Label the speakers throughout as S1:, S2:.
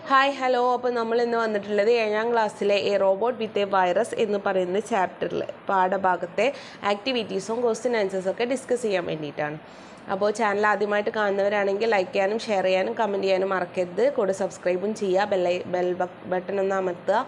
S1: Hi hello. അപ്പോൾ നമ്മൾ ഇന്ന് വന്നിട്ടുള്ളത് 7ാം ക്ലാസ്സിലെ A robot with a virus എന്ന് പറയുന്ന ചാപ്റ്ററിൽ പാഠഭാഗത്തെ ആക്ടിവിറ്റീസും ക്വസ്റ്റ്യൻ ആൻസേഴ്സൊക്കെ ഡിസ്കസ് ചെയ്യാൻ വേണ്ടിയിട്ടാണ്. അപ്പോൾ ചാനൽ ആദ്യമായിട്ട് കാണുന്നവരാണെങ്കിൽ ലൈക്ക് ചെയ്യാനും ഷെയർ ചെയ്യാനും കമൻറ്റ് ചെയ്യാനും മറക്കരുത്. കൂടെ സബ്സ്ക്രൈബും ചെയ്യുക, ബെൽ ബട്ടൺ ഒന്ന് അമർത്തുക.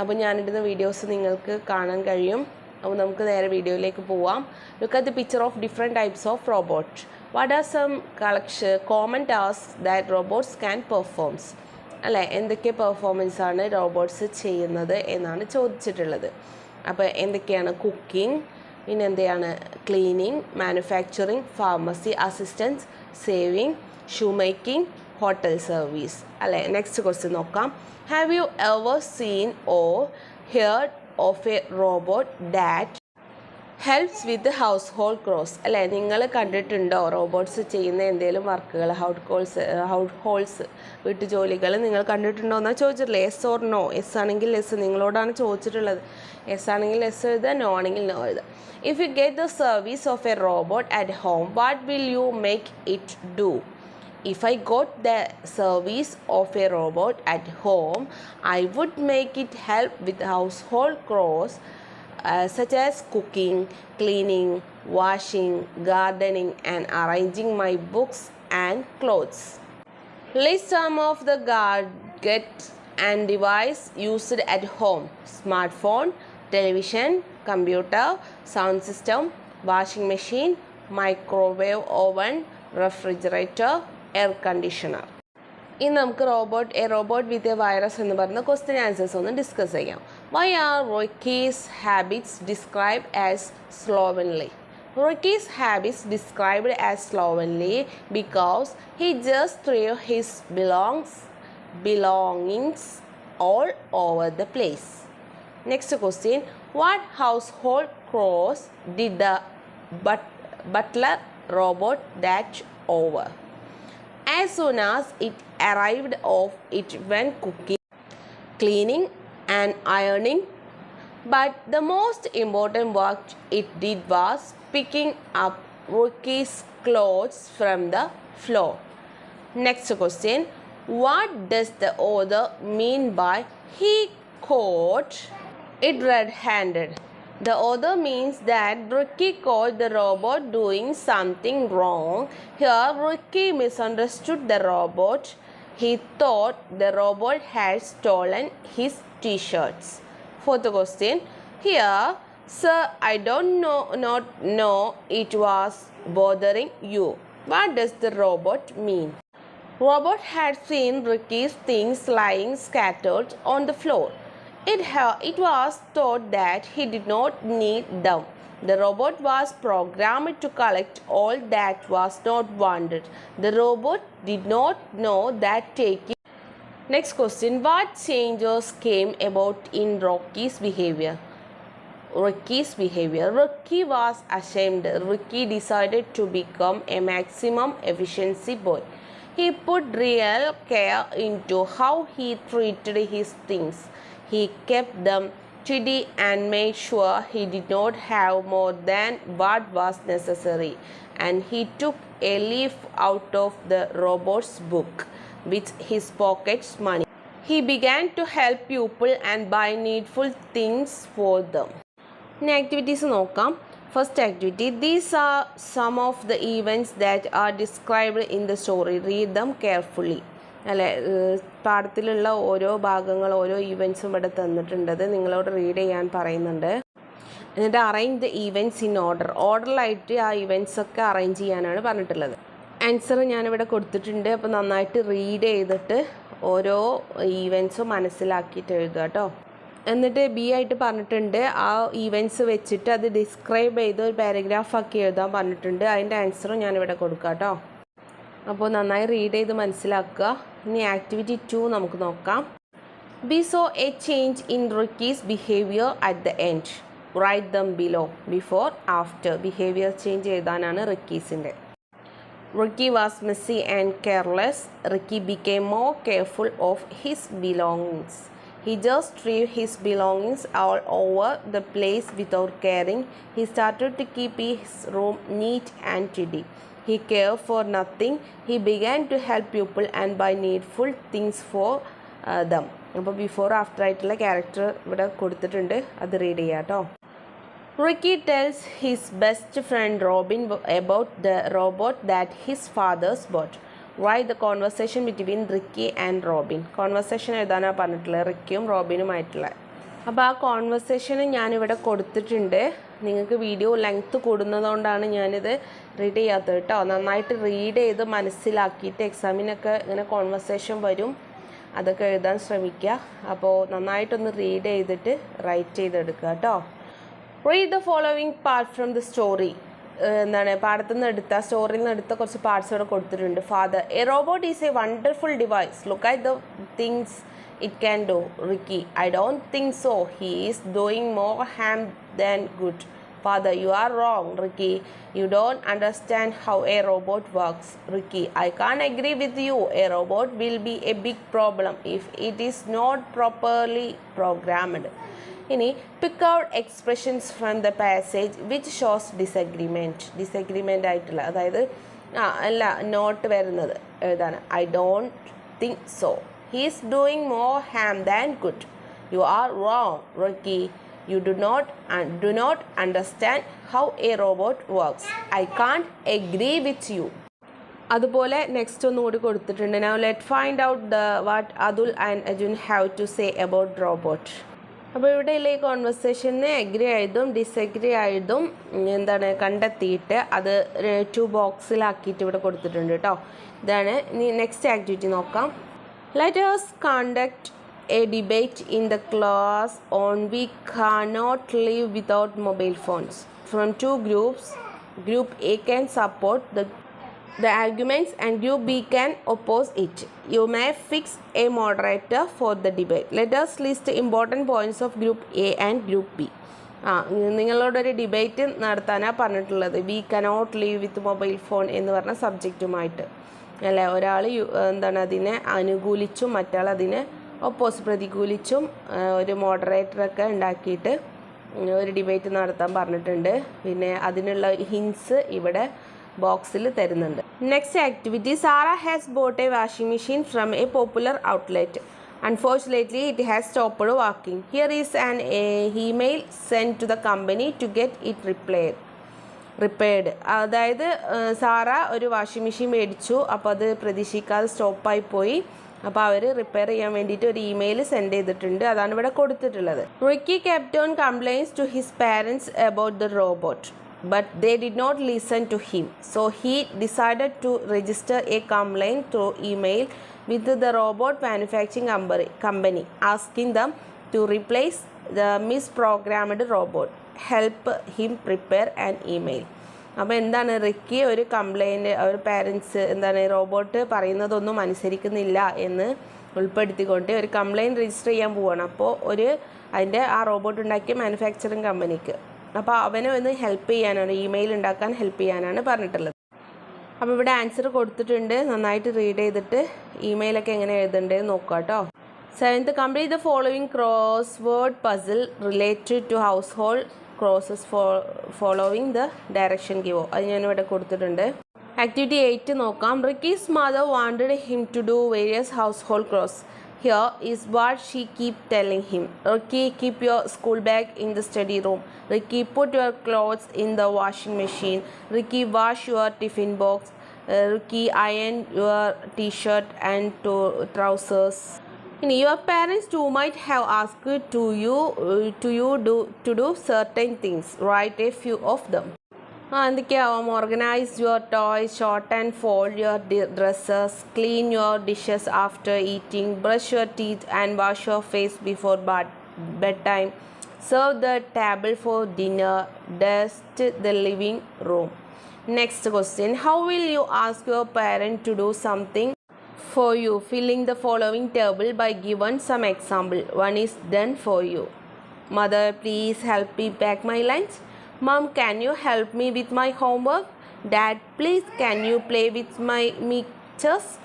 S1: അപ്പോൾ ഞാനിടുന്ന വീഡിയോസ് നിങ്ങൾക്ക് കാണാൻ കഴിയും. അപ്പോൾ നമുക്ക് നേരെ വീഡിയോയിലേക്ക് പോവാം. Look at the picture of different types of robot. What are some common task that robots can performs? അല്ലേ, എന്തൊക്കെ പെർഫോമൻസാണ് റോബോട്ട്സ് ചെയ്യുന്നത് എന്നാണ് ചോദിച്ചിട്ടുള്ളത്. അപ്പോൾ എന്തൊക്കെയാണ്? കുക്കിംഗ്, പിന്നെ എന്തെയാണ്? Cleaning, manufacturing, pharmacy assistance, sewing, shoe making, hotel service. അല്ലേ, നെക്സ്റ്റ് ക്വസ്റ്റ്യൻ നോക്കാം. Have you ever seen or heard of a robot that helps with household chores? അല്ലേ, നിങ്ങൾ കണ്ടിട്ടുണ്ടോ റോബോട്ട്സ് ചെയ്യുന്ന എന്തെങ്കിലും വർക്കുകൾ, ഹൗസ് ഹോൾഡ്സ് വീട്ടുജോലികൾ നിങ്ങൾ കണ്ടിട്ടുണ്ടോ എന്നാണ് ചോദിച്ചിട്ടുള്ളത്. Yes or no. എസ് ആണെങ്കിൽ എസ്, നിങ്ങളോടാണ് ചോദിച്ചിട്ടുള്ളത്. എസ് ആണെങ്കിൽ എസ് എഴുതുക, നോ ആണെങ്കിൽ നോ എഴുതുക. If you get the service of a robot at home, what will you make it do? If I got the service of a robot at home, I would make it help with household chores such as cooking, cleaning, washing, gardening, and arranging my books and clothes. List some of the gadgets and devices used at home: smartphone, television, computer, sound system, washing machine, microwave oven, refrigerator, air conditioner. ഇനി നമുക്ക് a robot with a virus എന്ന് പറയുന്ന question answers ഒന്ന് discuss ചെയ്യാം. Why are Rocky's habits described as slovenly? Rocky's habits described as slovenly because he just threw his belongings all over the place. Next question. What household chores did the butler robot dash over? As soon as it arrived off, it went cooking, cleaning and ironing. But the most important work it did was picking up Rocky's clothes from the floor. Next question. What does the author mean by he caught it red-handed? The author means that Rocky caught the robot doing something wrong. Here, Rocky misunderstood the robot. He thought the robot had stolen his t-shirts. Fourth question. Here, sir, I not know it was bothering you. What does the robot mean? Robot had seen Rocky's things lying scattered on the floor. It was thought that he did not need them. The robot was programmed to collect all that was not wanted. The robot did not know that taking. Next question. What changes came about in Rocky's behavior? Rocky was ashamed. Rocky decided to become a maximum efficiency boy. He put real care into how he treated his things. He kept them tidy and made sure he did not have more than what was necessary. And he took a leaf out of the robot's book with his pocket money. He began to help people and buy needful things for them. ഇനി activities നോക്കാം. First activity. These are some of the events that are described in the story. Read them carefully. അല്ലെ, പാഠത്തിലുള്ള ഓരോ ഭാഗങ്ങൾ, ഓരോ ഈവൻസും ഇവിടെ തന്നിട്ടുണ്ട്. നിങ്ങളോട് read ചെയ്യാൻ പറയുന്നുണ്ട്. എന്നിട്ട് അറേഞ്ച് ദ ഈവൻറ്റ്സ് ഇൻ ഓർഡറിലായിട്ട് ആ ഇവൻറ്റ്സ് ഒക്കെ അറേഞ്ച് ചെയ്യാനാണ് പറഞ്ഞിട്ടുള്ളത്. ആൻസർ ഞാനിവിടെ കൊടുത്തിട്ടുണ്ട്. അപ്പോൾ നന്നായിട്ട് റീഡ് ചെയ്തിട്ട് ഓരോ ഈവൻറ്റ്സും മനസ്സിലാക്കിയിട്ട് എഴുതുക കേട്ടോ. എന്നിട്ട് ബി ആയിട്ട് പറഞ്ഞിട്ടുണ്ട്, ആ ഈവൻറ്റ്സ് വെച്ചിട്ട് അത് ഡിസ്ക്രൈബ് ചെയ്ത് ഒരു പാരഗ്രാഫാക്കി എഴുതാൻ പറഞ്ഞിട്ടുണ്ട്. അതിൻ്റെ ആൻസറും ഞാനിവിടെ കൊടുക്കാം കേട്ടോ. അപ്പോൾ നന്നായി റീഡ് ചെയ്ത് മനസ്സിലാക്കുക. ഇനി ആക്ടിവിറ്റി 2 നമുക്ക് നോക്കാം. We saw a change in Rocky's behavior at the end. Write them below. Before, after. Behavior change എഴുതാനാണ് Rocky'സിൻ്റെ. Rocky was messy and careless. Rocky became more careful of his belongings. He just threw his belongings all over the place without caring. He started to keep his room neat and tidy. He cared for nothing. He began to help people and buy needful things for dum. അപ്പോൾ before after ആയിട്ടുള്ള character ഇവിടെ കൊടുത്തിട്ടുണ്ട്, അത് read ചെയ്യാം കേട്ടോ. Ricky tells his best friend Robin about the robot that his father's bought. Write the conversation between Ricky and Robin. Conversation എഴുതാനാണ് പറഞ്ഞിട്ടുള്ളത്, റിക്കിയും റോബിനുമായിട്ടുള്ള. അപ്പോൾ ആ കോൺവെർസേഷൻ ഞാനിവിടെ കൊടുത്തിട്ടുണ്ട്. നിങ്ങൾക്ക് വീഡിയോ ലെങ്ത്ത് കൂടുന്നതുകൊണ്ടാണ് ഞാനിത് റീഡ് ചെയ്യാത്തത് കേട്ടോ. നന്നായിട്ട് റീഡ് ചെയ്ത് മനസ്സിലാക്കിയിട്ട് എക്സാമിനൊക്കെ ഇങ്ങനെ കോൺവെർസേഷൻ വരും, അതൊക്കെ എഴുതാൻ ശ്രമിക്കുക. അപ്പോൾ നന്നായിട്ടൊന്ന് റീഡ് ചെയ്തിട്ട് റൈറ്റ് ചെയ്തെടുക്കുക കേട്ടോ. Read the following part from the story. എന്താണ് പാഠത്തിൽ നിന്ന് എടുത്ത സ്റ്റോറിയിൽ നിന്ന് എടുത്ത കുറച്ച് പാർട്സ് ഇവിടെ കൊടുത്തിട്ടുണ്ട്. Father, A robot is A wonderful device. Look at the things it can do. Ricky, I don't think so. He is doing more harm than good. Father, you are wrong, Ricky. You don't understand how a robot works. Ricky, I can't agree with you. A robot will be a big problem if it is not properly programmed. ഇനി pick out expressions from the passage which shows disagreement ആയിട്ടുള്ള, അതായത് അല്ല note വരുന്നത് എഴുതാണ്. I don't think so. He is doing more harm than good. You are wrong, Ricky. You do not understand how a robot works. I can't agree with you. അതുപോലെ next ഒന്നുകൂടി കൊടുത്തിട്ടുണ്ട്. Now let find out what Atul and Arjun have to say about robot. അപ്പോൾ ഇവിടെയുള്ള ഈ കോൺവെർസേഷന് agree ആയതും disagree ആയതും എന്താണ് കണ്ടെത്തിയിട്ട് അത് 2 ബോക്സിലാക്കിയിട്ട് ഇവിടെ കൊടുത്തിട്ടുണ്ട് കേട്ടോ. ഇതാണ്. ഇനി നെക്സ്റ്റ് ആക്ടിവിറ്റി നോക്കാം. Let us conduct a debate in the class on we cannot live without mobile phones. From 2 groups, group A can support the arguments and group B can oppose it. You may fix a moderator for the debate. Let us list important points of group A and group B. നിങ്ങളോടൊരു debate നടത്താനാണ് പറഞ്ഞിട്ടുള്ളത്. We cannot leave with mobile phone എന്ന് പറഞ്ഞ സബ്ജക്റ്റുമായിട്ട് അല്ലേ. ഒരാൾ എന്താണ് അതിനെ അനുകൂലിച്ചും മറ്റാൾ അതിനെ പ്രതികൂലിച്ചും ഒരു മോഡറേറ്ററൊക്കെ ഉണ്ടാക്കിയിട്ട് ഒരു ഡിബേറ്റ് നടത്താൻ പറഞ്ഞിട്ടുണ്ട്. പിന്നെ അതിനുള്ള ഹിൻസ് ഇവിടെ ബോക്സിൽ തരുന്നുണ്ട്. Next activity. Sara has bought a washing machine from a popular outlet. Unfortunately, it has stopped working. Here is an email sent to the company to get it repaired. അതായത് Sara ഒരു washing machine മേടിച്ചു, അപ്പോൾ അത് പ്രതീക്ഷിക്കാതെ സ്റ്റോപ്പായി പോയി. അപ്പോൾ അവർ repair ചെയ്യാൻ വേണ്ടിയിട്ട് ഒരു ഇമെയിൽ സെൻഡ് ചെയ്തിട്ടുണ്ട്, അതാണ് ഇവിടെ കൊടുത്തിട്ടുള്ളത്. Ricky kept on complaints to his parents about the robot, but they did not listen to him. So he decided to register a complaint through email with the robot manufacturing company, asking them to replace the misprogrammed robot. Help him prepare an email. അപ്പോൾ എന്താണ് Ricky ഒരു complaint, അവർ parents എന്താണ് robot പറയുന്നതൊന്നും അനുസരിക്കുന്നില്ല എന്ന് ഉൾപ്പെടുത്തിക്കൊണ്ട് ഒരു complaint register ചെയ്യാൻ പോവുകയാണ്. അപ്പോൾ അതിൻ്റെ ആ റോബോട്ട് ഉണ്ടാക്കിയ മാനുഫാക്ചറിങ് കമ്പനിക്ക്. അപ്പോൾ അവനെ ഒന്ന് ഹെൽപ്പ് ചെയ്യാനാണ്, ഇമെയിൽ ഉണ്ടാക്കാൻ ഹെൽപ്പ് ചെയ്യാനാണ് പറഞ്ഞിട്ടുള്ളത്. അപ്പോൾ ഇവിടെ ആൻസർ കൊടുത്തിട്ടുണ്ട്, നന്നായിട്ട് റീഡ് ചെയ്തിട്ട് ഇമെയിലൊക്കെ എങ്ങനെ എഴുതേണ്ടത് നോക്കുക കേട്ടോ. 7th, complete the following crossword puzzle related to household crosses following the direction given. അത് ഞാനിവിടെ കൊടുത്തിട്ടുണ്ട്. ആക്ടിവിറ്റി 8 നോക്കാം. Ricky's mother wanted him to do various household chores. Here is what she keep telling him. Ricky, keep your school bag in the study room. Ricky, put your clothes in the washing machine. Ricky, wash your tiffin box. Ricky, iron your t-shirt and trousers. Your parents too might have asked you to do certain things. Write a few of them. എന്തൊക്കെയാവും? Organise your toys, sort and fold your dresses, clean your dishes after eating, brush your teeth and wash your face before bedtime, serve the table for dinner, dust the living room. Next question. How will you ask your parent to do something for you? Filling the following table by given some example. One is done for you. Mother, please help me pack my lunch. Mom, can you help me with my homework? Dad, please can you play with me chess?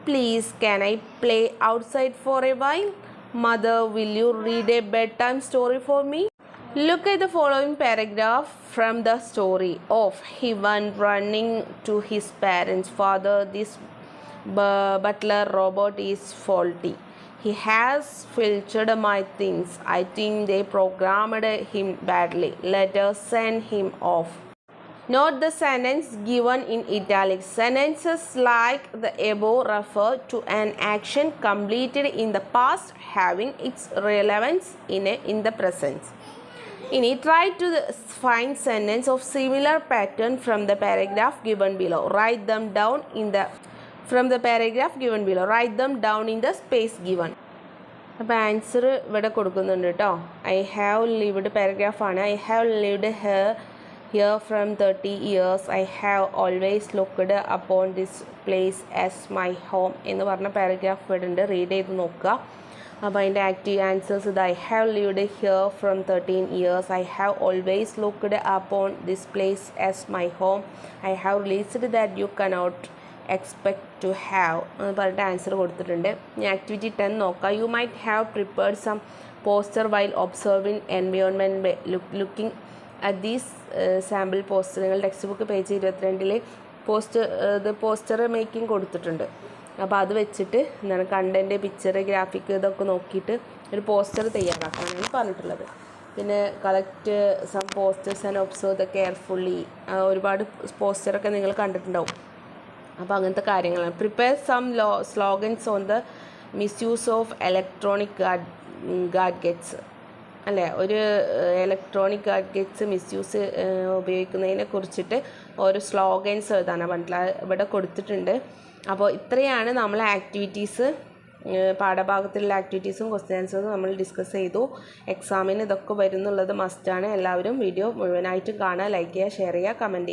S1: Please, can I play outside for a while? Mother, will you read a bedtime story for me? Look at the following paragraph from the story of Ivan running to his parents. Father, this butler robot is faulty. He has filched my things. I think they programmed him badly. Let us send him off. Note the sentence given in italics. Sentences like the above refer to an action completed in the past having its relevance in the present. ഇനി try to find sentence of similar pattern from the paragraph given below. Write them down in the space given. അപ്പോൾ answer ഇവിടെ കൊടുക്കുന്നുണ്ട് കേട്ടോ. I have lived പാരഗ്രാഫാണ്. I have lived here from 30 years. I have always looked upon this place as my home എന്ന് പറഞ്ഞ paragraph ഇവിടെ ഉണ്ട്. Read ചെയ്ത് നോക്കുക. അപ്പോൾ അതിൻ്റെ ആക്റ്റീവ് ആൻസേഴ്സ് ഇത് I have lived here from 13 years. I have always looked upon this place as my home. I have realised that you cannot expect to have എന്ന് പറഞ്ഞിട്ട് ആൻസർ കൊടുത്തിട്ടുണ്ട്. ഇനി ആക്ടിവിറ്റി 10 നോക്കാം. You might have prepared some poster while observing environment looking at these sample poster. നിങ്ങൾ textbook page 22 poster making കൊടുത്തിട്ടുണ്ട്. അപ്പോൾ അത് വെച്ചിട്ട് എന്താണ് കണ്ടൻറ്റ്, പിക്ചർ, ഗ്രാഫിക് ഇതൊക്കെ നോക്കിയിട്ട് ഒരു പോസ്റ്റർ തയ്യാറാക്കാനാണ് പറഞ്ഞിട്ടുള്ളത്. പിന്നെ collect some posters and observe the carefully. ഒരുപാട് പോസ്റ്ററൊക്കെ നിങ്ങൾ കണ്ടിട്ടുണ്ടാവും. അപ്പോൾ അങ്ങനത്തെ കാര്യങ്ങളാണ്. Prepare some slogans on the misuse of electronic gadgets അല്ലേ. ഒരു ഇലക്ട്രോണിക് ഗാഡ്ഗറ്റ്സ് മിസ്യൂസ് ഉപയോഗിക്കുന്നതിനെ കുറിച്ചിട്ട് ഓരോ സ്ലോഗൻസ് എഴുതാനാണ് പറഞ്ഞിട്ടുള്ളത്. ഇവിടെ കൊടുത്തിട്ടുണ്ട്. അപ്പോൾ ഇത്രയാണ് നമ്മളെ ആക്ടിവിറ്റീസ്. പാഠഭാഗത്തിലുള്ള ആക്ടിവിറ്റീസും ക്വസ്റ്റ്യൻ ആൻസേഴ്സും നമ്മൾ ഡിസ്കസ് ചെയ്തു. എക്സാമിന് ഇതൊക്കെ വരുന്നുള്ളത് മസ്റ്റാണ്. എല്ലാവരും വീഡിയോ മുഴുവനായിട്ടും കാണുക, ലൈക്ക് ചെയ്യുക, ഷെയർ ചെയ്യുക, കമൻറ്റ് ചെയ്യുക.